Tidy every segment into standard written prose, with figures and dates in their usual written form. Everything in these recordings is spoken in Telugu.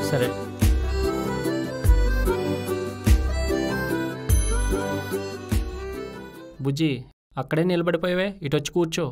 సరే బుజ్జి, అక్కడే నిలబడిపోయావే, ఇటు వచ్చి కూర్చో.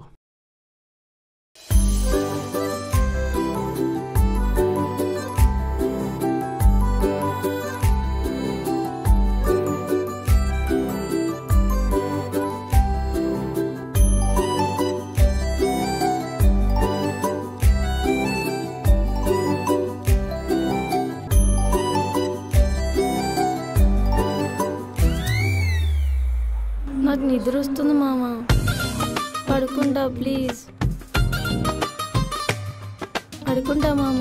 నాకు నిద్ర వస్తుంది మామ, పడుకుంటా ప్లీజ్. పడుకుంటా మామ.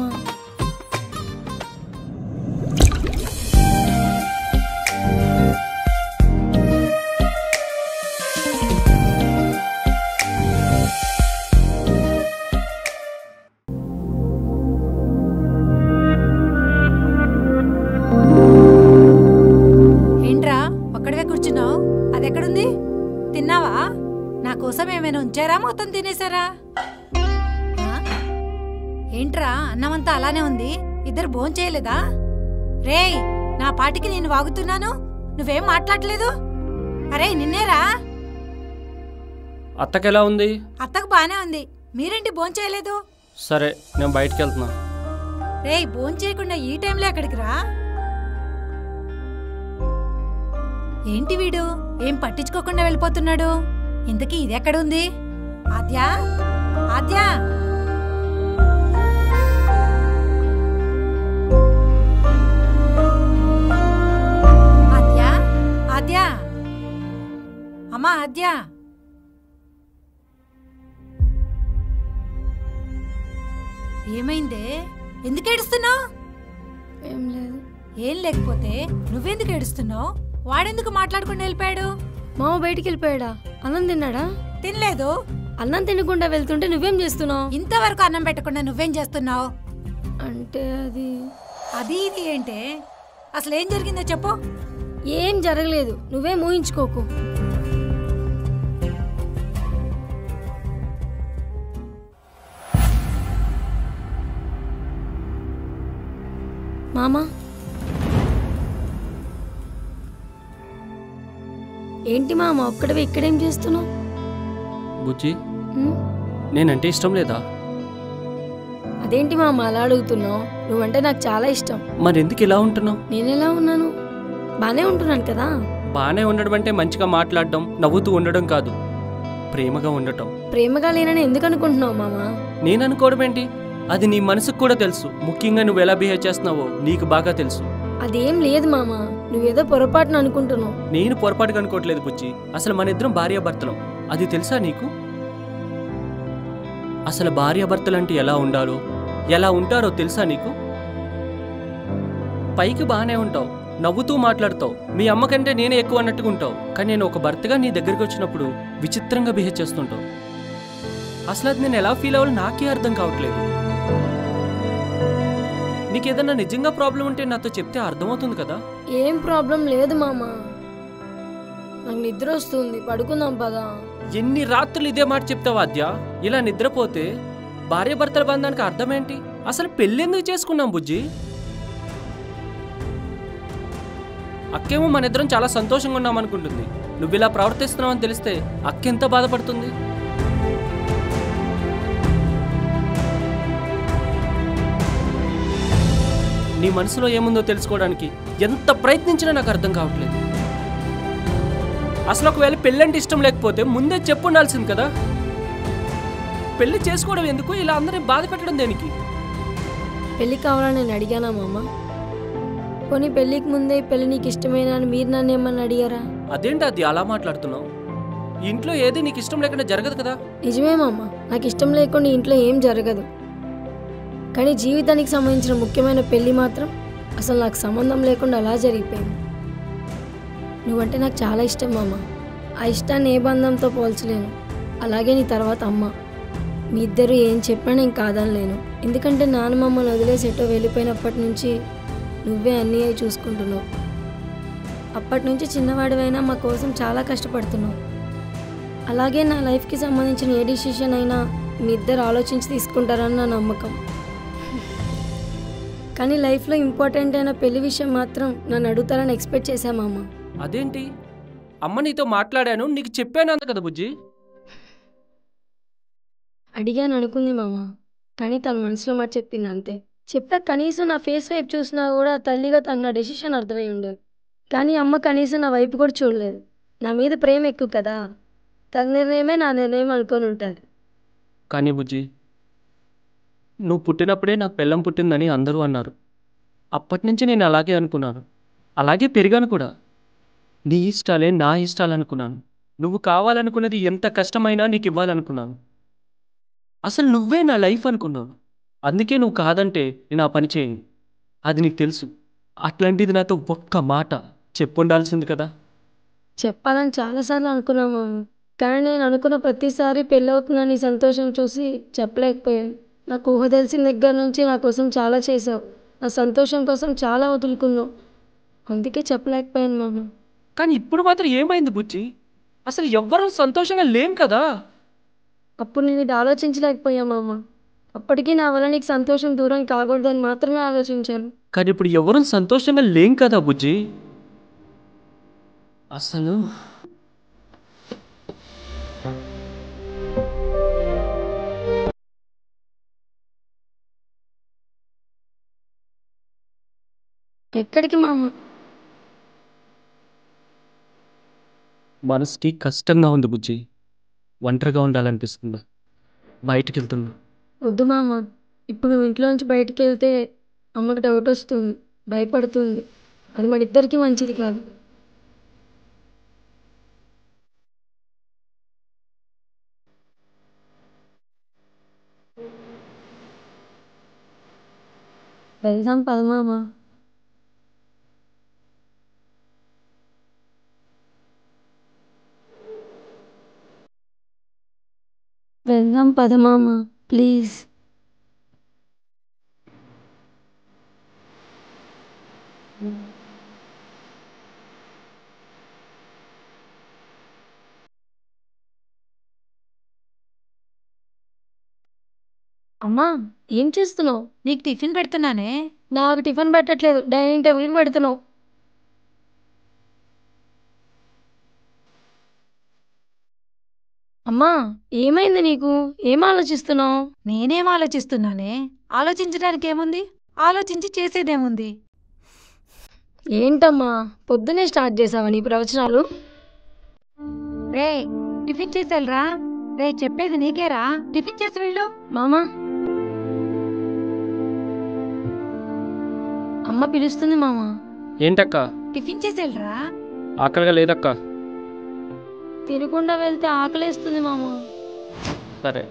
ఏంట్రా ఒక్కడివే కూర్చున్నావు? అదెక్కడుంది? తిన్నావా? నా కోసం ఏమైనా ఉంచారా? మొత్తం తినేసారా? ఏంట్రా అన్నమంతా అలానే ఉంది, ఇద్దరు భోంచేయలేదా? రేయ్, నా పాటికి నేను వాగుతున్నాను, నువ్వేం మాట్లాడలేదు. అరే నిన్నేరా. అత్తకెలా ఉంది? అత్తకు బానే ఉంది, మీరేంటి భోంచేయలేదు? సరే నేను బయటికి వెళ్తున్నా. రేయ్, భోంచేయకుండా ఈ టైంలో ఎక్కడికి రా? ఏంటి వీడు ఏం పట్టించుకోకుండా వెళ్ళిపోతున్నాడు? ఇంతకీ ఇదెక్కడుంది? ఆద్యా, ఆద్యా, ఆద్యా, ఆద్యా, అమ్మా ఆద్యా. ఏమైందే? ఎందుకు ఏడుస్తున్నావు? ఏం లేదు. ఏం లేకపోతే నువ్వెందుకు ఏడుస్తున్నావు? వాడెందుకు మాట్లాడకుండా వెళ్ళిపోయాడు? మామ బయటికి వెళ్ళిపోయాడా? అన్నం తిన్నాడా? తినలేదు. అన్నం తినకుండా వెళ్తుంటే నువ్వేం చేస్తున్నావు? ఇంతవరకు అన్నం పెట్టకుండా నువ్వేం చేస్తున్నావు? అంటే అది ఇది ఏంటే? అసలు ఏం జరిగిందో చెప్పు. ఏం జరగలేదు, నువ్వేం ఊహించుకోకు. మామా, ఏంటి మామ ఒక్కడవి ఇక్కడేం చేస్తున్నావు? బుజ్జి, నేనంటే ఇష్టం లేదా? అదేంటి మామ అలా అడుగుతున్నావు? నువ్వంటే నాకు చాలా ఇష్టం. మరెందుకు ఇలా ఉంటున్నావు? నేనెలా ఉన్నాను? బానే ఉంటున్నాను కదా. బానే ఉండడం అంటే మంచిగా మాట్లాడడం, నవ్వుతూ ఉండడం కాదు, ప్రేమగా ఉండటం. ప్రేమగా లేనని ఎందుకు అనుకుంటున్నావు మామ? నేను అనుకోవడం ఏంటి? అది నీ మనసుకు కూడా తెలుసు. ముఖ్యంగా నువ్వు ఎలా బిహేవ్ చేస్తున్నావో నీకు బాగా తెలుసు. అదేం లేదు మామ, నువ్వేదో పొరపాటును అనుకుంటున్నావు. నేను పొరపాటుగా అనుకోవట్లేదు బుజ్జి. అసలు మన ఇద్దరం భార్యాభర్తలం, అది తెలుసా నీకు? అసలు భార్యాభర్తలు అంటే ఎలా ఉండాలో, ఎలా ఉంటారో తెలుసా నీకు? పైకి బాగానే ఉంటావు, నవ్వుతూ మాట్లాడతావు, మీ అమ్మ కంటే నేనే ఎక్కువ అన్నట్టుగా ఉంటావు. కానీ నేను ఒక భర్తగా నీ దగ్గరికి వచ్చినప్పుడు విచిత్రంగా బిహేవ్ చేస్తుంటావు. అసలు అది నేను ఎలా ఫీల్ అవ్వాలో నాకే అర్థం కావట్లేదు. నీకేదన్నా నిజంగా ప్రాబ్లం ఉంటే నాతో చెప్తే అర్థమవుతుంది కదా. ఏం ప్రాబ్లం లేదు మామ, నాకు నిద్ర వస్తుంది, పడుకుందాం పదా. ఎన్ని రాత్రులు ఇదే మాట చెప్తావా ఆద్య? ఇలా నిద్రపోతే భార్యాభర్తల బంధానికి అర్థం ఏంటి? అసలు పెళ్ళెందుకు చేసుకున్నాం బుజ్జి? అక్కేమో మన ఇద్దరం చాలా సంతోషంగా ఉన్నాం అనుకుంటుంది. నువ్వు ఇలా ప్రవర్తిస్తున్నావు అని తెలిస్తే అక్కెంత బాధపడుతుంది. నీ మనసులో ఏముందో తెలుసుకోవడానికి ఎంత ప్రయత్నించినా నాకు అర్థం కావట్లేదు. అసలు ఒకవేళ పెళ్ళంటే ఇష్టం లేకపోతే ముందే చెప్పు ఉండాల్సింది కదా. పెళ్లి చేసుకోవడం ఎందుకు? ఇలా అందరినీ బాధ పెట్టడం దేనికి? పెళ్ళి కావాలని నేను అడిగానా మామ? కొన్ని పెళ్ళికి ముందే పెళ్ళి నీకు ఇష్టమేనా అని మీరు నన్ను ఏమన్నా అడిగారా? అదేంటి అది అలా మాట్లాడుతున్నావు? ఇంట్లో ఏది నీకు ఇష్టం లేకుండా జరగదు కదా. నిజమే మామ, నాకు ఇష్టం లేకుండా ఇంట్లో ఏం జరగదు. కానీ జీవితానికి సంబంధించిన ముఖ్యమైన పెళ్ళి మాత్రం అసలు నాకు సంబంధం లేకుండా అలా జరిగిపోయింది. నువ్వంటే నాకు చాలా ఇష్టం మామ, ఆ ఇష్టాన్ని ఏ బంధంతో పోల్చలేను. అలాగే నీ తర్వాత అమ్మ, మీ ఇద్దరు ఏం చెప్పినా నేను కాదనలేను. ఎందుకంటే నాన్న మమ్మల్ని వదిలేసి ఎటో వెళ్ళిపోయినప్పటి నుంచి నువ్వే అన్నీ అయి చూసుకుంటున్నావు. అప్పటి నుంచి చిన్నవాడివైనా మా కోసం చాలా కష్టపడుతున్నావు. అలాగే నా లైఫ్కి సంబంధించిన ఏ డిసిషన్ అయినా మీ ఇద్దరు ఆలోచించి తీసుకుంటారని నా నమ్మకం. కానీ లైఫ్లో ఇంపార్టెంట్ అయిన పెళ్లి విషయం మాత్రం నన్ను అడుగుతారని ఎక్స్పెక్ట్ చేశామమ్మ. అదేంటి? అమ్మ నీతో మాట్లాడాను, నీకు చెప్పాను అంత కదా బుజ్జి. అడిగాను అనుకుంది మామ, కానీ తన మనసులో మాట చెప్పింది అంతే. చెప్పా కనీసం నా ఫేస్ వైపు చూసినా కూడా తల్లిగా తన నా డెసిషన్ అర్థమై ఉండేది. కానీ అమ్మ కనీసం నా వైపు కూడా చూడలేదు. నా మీద ప్రేమ ఎక్కువ కదా, తన నిర్ణయమే నా నిర్ణయం అనుకొని ఉంటుంది. కానీ బుజ్జి, నువ్వు పుట్టినప్పుడే నాకు పెళ్ళం పుట్టిందని అందరూ అన్నారు. అప్పటి నుంచి నేను అలాగే అనుకున్నాను, అలాగే పెరిగాను కూడా. నీ ఇష్టాలే నా ఇష్టాలు అనుకున్నాను. నువ్వు కావాలనుకున్నది ఎంత కష్టమైనా నీకు ఇవ్వాలనుకున్నాను. అసలు నువ్వే నా లైఫ్ అనుకున్నాను. అందుకే నువ్వు కాదంటే నేను ఆ పని చేయను. అది నీకు తెలుసు. అట్లాంటిది నాతో ఒక్క మాట చెప్పుండాల్సింది కదా. చెప్పాలని చాలాసార్లు అనుకున్నాము, కానీ నేను అనుకున్న ప్రతిసారి పెళ్ళి అవుతుందని సంతోషం చూసి చెప్పలేకపోయాను. నాకు ఊహ తెలిసిన దగ్గర నుంచి నా కోసం చాలా చేసావు, నా సంతోషం కోసం చాలా వదులుకున్నావు. అందుకే చెప్పలేకపోయాను మామ. కానీ ఇప్పుడు మాత్రం ఏమైంది బుజ్జి? అసలు ఎవ్వరూ సంతోషంగా లేం కదా. అప్పుడు నేను ఇది ఆలోచించలేకపోయా మామ. అప్పటికీ నా వల్ల నీకు సంతోషం దూరం కాకూడదని మాత్రమే ఆలోచించాను. కానీ ఇప్పుడు ఎవరూ సంతోషంగా లేం కదా బుజ్జి. అసలు ఎక్కడికి మామ? మనసుకి కష్టంగా ఉంది బుజ్జి. ఒంటరిగా ఉండాలనిపిస్తుంది. బయటికి వెళ్తున్నా. వద్దు మామ, ఇప్పుడు నువ్వు ఇంట్లోంచి బయటికి వెళ్తే అమ్మకి డౌట్ వస్తుంది, భయపడుతుంది. అది మన ఇద్దరికీ మంచిది కాదు. వెళ్దాం పద మామ. వెళ్దాం పద మామ, ప్లీజ్. అమ్మా, ఏం చేస్తున్నావు? నీకు టిఫిన్ పెడుతున్నానే. నాకు టిఫిన్ పెట్టట్లేదు, డైనింగ్ టేబుల్కి పెడుతున్నావు. అమ్మా, ఏమైంది నీకు? ఏం ఆలోచిస్తున్నావు? నేనేం ఆలోచిస్తున్నానే? ఆలోచించడానికి ఏముంది? ఆలోచించి చేసేదేముంది? ఏంటమ్మా, పొద్దునే స్టార్ట్ చేసావా నీ ప్రవచనాలు? రే, టిఫిన్ చేసేళ్ళరా. రే, చెప్పేది నీకేరా. టిఫిన్ చేసి వెళ్ళు. మామా, అమ్మ పిలుస్తుంది మామా. ఏంటక్క? టిఫిన్ చేసేళ్ళరా. ఆకలిగా లేదక్క. తినకుండా వెళ్తే ఆకలేస్తుంది మామా. సరే.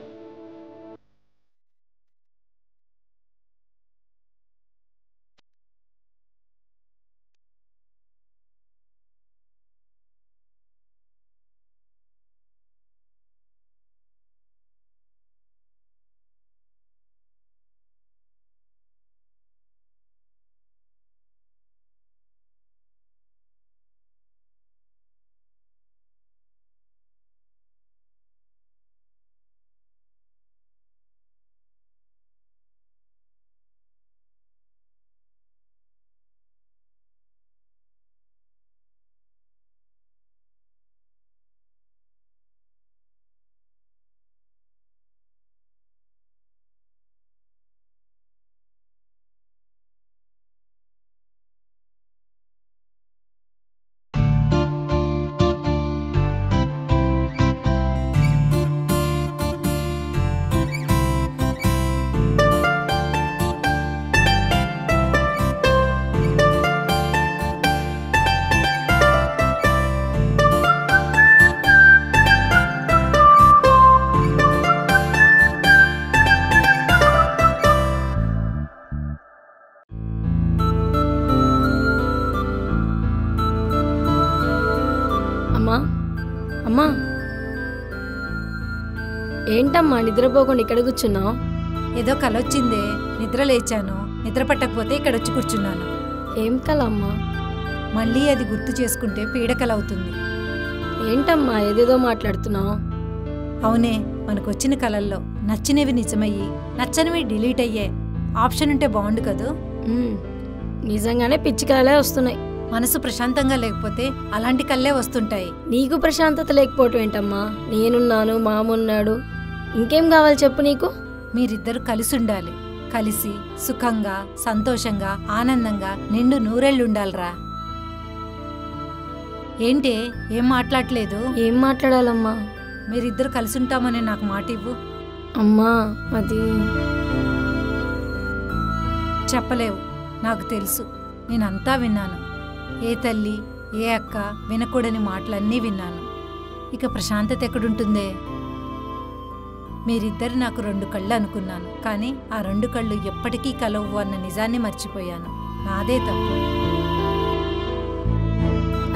అమ్మా, అమ్మా, ఏంటమ్మా నిద్రపోకుండా ఇక్కడ కూర్చున్నావు? ఏదో కలొచ్చిందే, నిద్ర లేచాను. నిద్ర పట్టకపోతే ఇక్కడ వచ్చి కూర్చున్నాను. ఏం కల అమ్మా? మళ్ళీ అది గుర్తు చేసుకుంటే పీడకలవుతుంది. ఏంటమ్మా ఏదేదో మాట్లాడుతున్నావు? అవునే, మనకొచ్చిన కలల్లో నచ్చినవి నిజమయ్యి నచ్చనివి డిలీట్ అయ్యే ఆప్షన్ ఉంటే బాగుండు కదూ. నిజంగానే పిచ్చి కలలే వస్తున్నాయి. మనసు ప్రశాంతంగా లేకపోతే అలాంటి కళ్ళే వస్తుంటాయి. నీకు ప్రశాంతత లేకపోవటం ఏంటమ్మా? నేనున్నాను, మామున్నాడు, ఇంకేం కావాలి చెప్పు నీకు? మీరిద్దరు కలిసి ఉండాలి. కలిసి సుఖంగా సంతోషంగా ఆనందంగా నిండు నూరేళ్లుండాలిరా. ఏంటే ఏం మాట్లాడలేదు? ఏం మాట్లాడాలమ్మా? మీరిద్దరు కలిసి ఉంటామని నాకు మాట ఇవ్వు. అమ్మా అది చెప్పలేవు, నాకు తెలుసు. నేనంతా విన్నాను. ఏ తల్లి ఏ అక్క వినకూడని మాటలన్నీ విన్నాను. ఇక ప్రశాంతత ఎక్కడుంటుందే? మీరిద్దరు నాకు 2 కళ్ళు అనుకున్నాను, కానీ ఆ 2 కళ్ళు ఎప్పటికీ కలవు అన్న నిజాన్ని మర్చిపోయాను. నాదే తప్పు.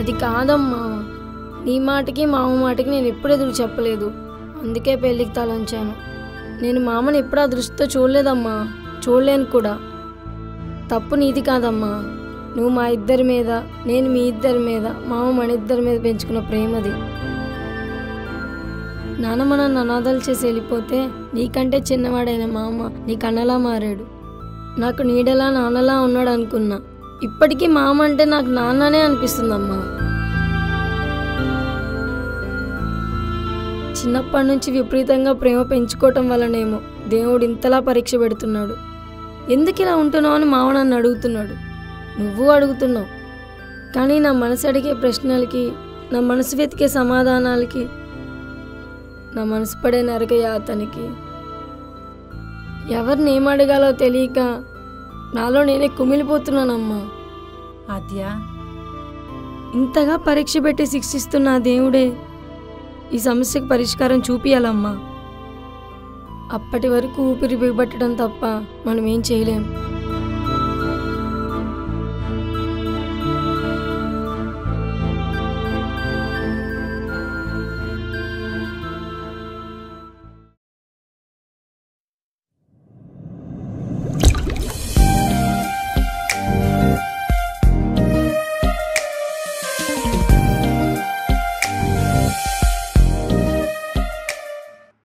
అది కాదమ్మా, నీ మాటకి మామ మాటకి నేను ఎప్పుడు ఎదురు చెప్పలేదు. అందుకే పెళ్ళికి తలంచాను. నేను మామని ఎప్పుడు ఆ దృష్టితో చూడలేదమ్మా, చూడలేను కూడా. తప్పు నీది కాదమ్మా. నువ్వు మా ఇద్దరి మీద, నేను మీ ఇద్దరి మీద, మామ మన ఇద్దరి మీద పెంచుకున్న ప్రేమది. నాన్నమ్మ నన్ను అనాథాలు చేసి వెళ్ళిపోతే నీకంటే చిన్నవాడైన మామ నీకు అన్నలా మారాడు. నాకు నీడలా నాన్నలా ఉన్నాడు అనుకున్నా. ఇప్పటికీ మామ అంటే నాకు నాన్ననే అనిపిస్తుందమ్మా. చిన్నప్పటి నుంచి విపరీతంగా ప్రేమ పెంచుకోవటం వల్లనేమో దేవుడు ఇంతలా పరీక్ష పెడుతున్నాడు. ఎందుకు ఇలా ఉంటున్నావు అని మామ నన్ను అడుగుతున్నాడు. నువ్వు అడుగుతున్నావు. కానీ నా మనసు అడిగే ప్రశ్నలకి, నా మనసు వెతికే సమాధానాలకి, నా మనసు పడే నరక యాతనికి ఎవరిని ఏమడగాలో తెలియక నాలో నేనే కుమిలిపోతున్నానమ్మా. ఆద్యా, ఇంతగా పరీక్ష పెట్టి శిక్షిస్తున్న ఆ దేవుడే ఈ సమస్యకు పరిష్కారం చూపియాలమ్మా. అప్పటి వరకు ఊపిరి బిగబట్టడం తప్ప మనం ఏం చేయలేం.